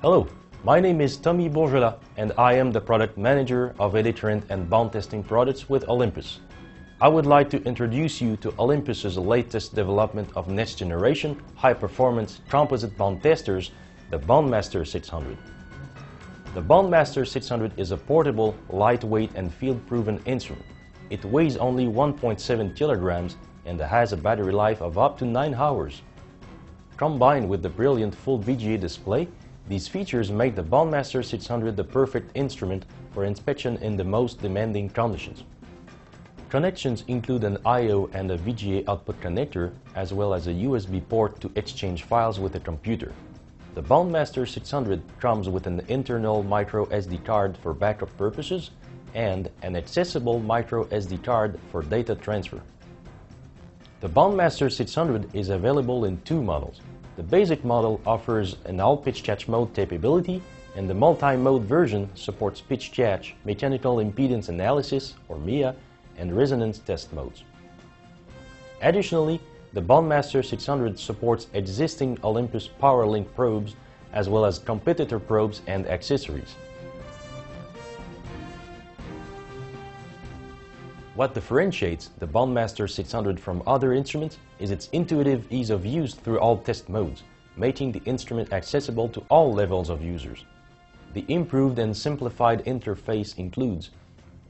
Hello, my name is Tommy Bourgelat and I am the product manager of editorant and bound testing products with Olympus. I would like to introduce you to Olympus's latest development of next generation high-performance composite bound testers, the Bondmaster 600. The Bondmaster 600 is a portable, lightweight and field-proven instrument. It weighs only 1.7 kilograms and has a battery life of up to 9 hours. Combined with the brilliant full VGA display, these features make the Bondmaster 600 the perfect instrument for inspection in the most demanding conditions. Connections include an I/O and a VGA output connector, as well as a USB port to exchange files with a computer. The Bondmaster 600 comes with an internal micro SD card for backup purposes and an accessible micro SD card for data transfer. The Bondmaster 600 is available in two models. The basic model offers an all pitch catch mode capability, and the multi-mode version supports pitch catch, mechanical impedance analysis or MIA, and resonance test modes. Additionally, the Bondmaster 600 supports existing Olympus PowerLink probes as well as competitor probes and accessories. What differentiates the Bondmaster 600 from other instruments is its intuitive ease of use through all test modes, making the instrument accessible to all levels of users. The improved and simplified interface includes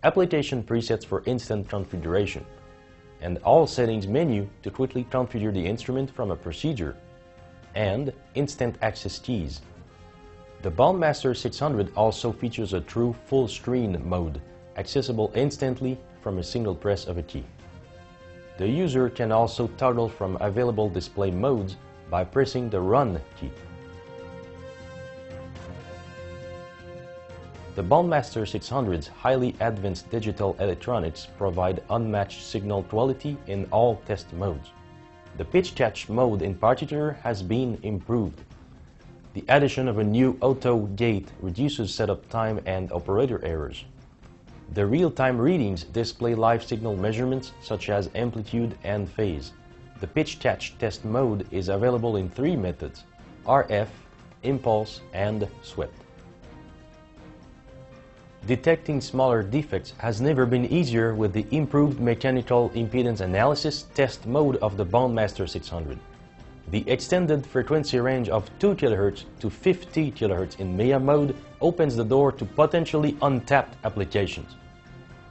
application presets for instant configuration, and all settings menu to quickly configure the instrument from a procedure, and instant access keys. The Bondmaster 600 also features a true full screen mode, accessible instantly from a single press of a key. The user can also toggle from available display modes by pressing the Run key. The Bondmaster 600's highly advanced digital electronics provide unmatched signal quality in all test modes. The pitch catch mode in particular has been improved. The addition of a new auto gate reduces setup time and operator errors. The real-time readings display live signal measurements such as amplitude and phase. The pitch catch test mode is available in three methods: RF, impulse, and swept. Detecting smaller defects has never been easier with the improved mechanical impedance analysis test mode of the Bondmaster 600. The extended frequency range of 2 kHz to 50 kHz in MIA mode opens the door to potentially untapped applications.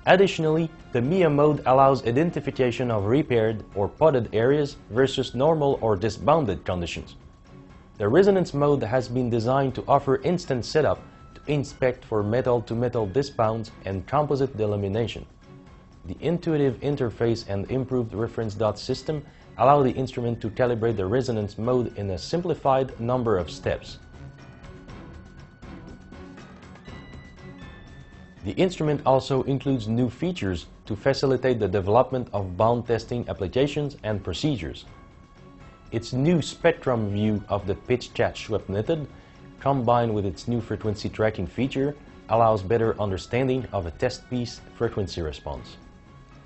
Additionally, the MIA mode allows identification of repaired or potted areas versus normal or disbounded conditions. The resonance mode has been designed to offer instant setup to inspect for metal-to-metal disbounds and composite delamination. The intuitive interface and improved reference dot system allow the instrument to calibrate the resonance mode in a simplified number of steps. The instrument also includes new features to facilitate the development of bound testing applications and procedures. Its new spectrum view of the pitch catch swept method, combined with its new frequency tracking feature, allows better understanding of a test piece frequency response.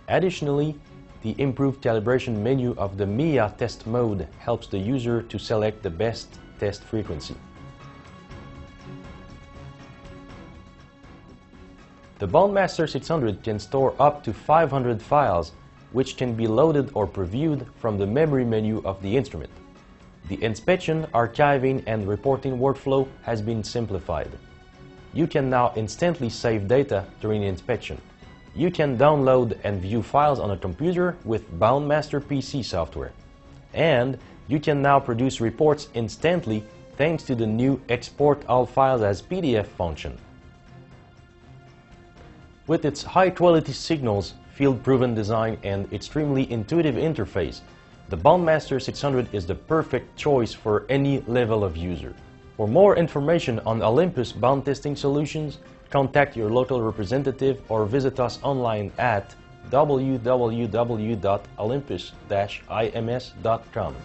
Additionally, the improved calibration menu of the MIA test mode helps the user to select the best test frequency. The Bondmaster 600 can store up to 500 files, which can be loaded or previewed from the memory menu of the instrument. The inspection, archiving, and reporting workflow has been simplified. You can now instantly save data during inspection. You can download and view files on a computer with Bondmaster PC software. And you can now produce reports instantly thanks to the new Export All Files as PDF function. With its high-quality signals, field-proven design, and extremely intuitive interface, the Bondmaster 600 is the perfect choice for any level of user. For more information on Olympus bound testing solutions, contact your local representative or visit us online at www.olympus-ims.com.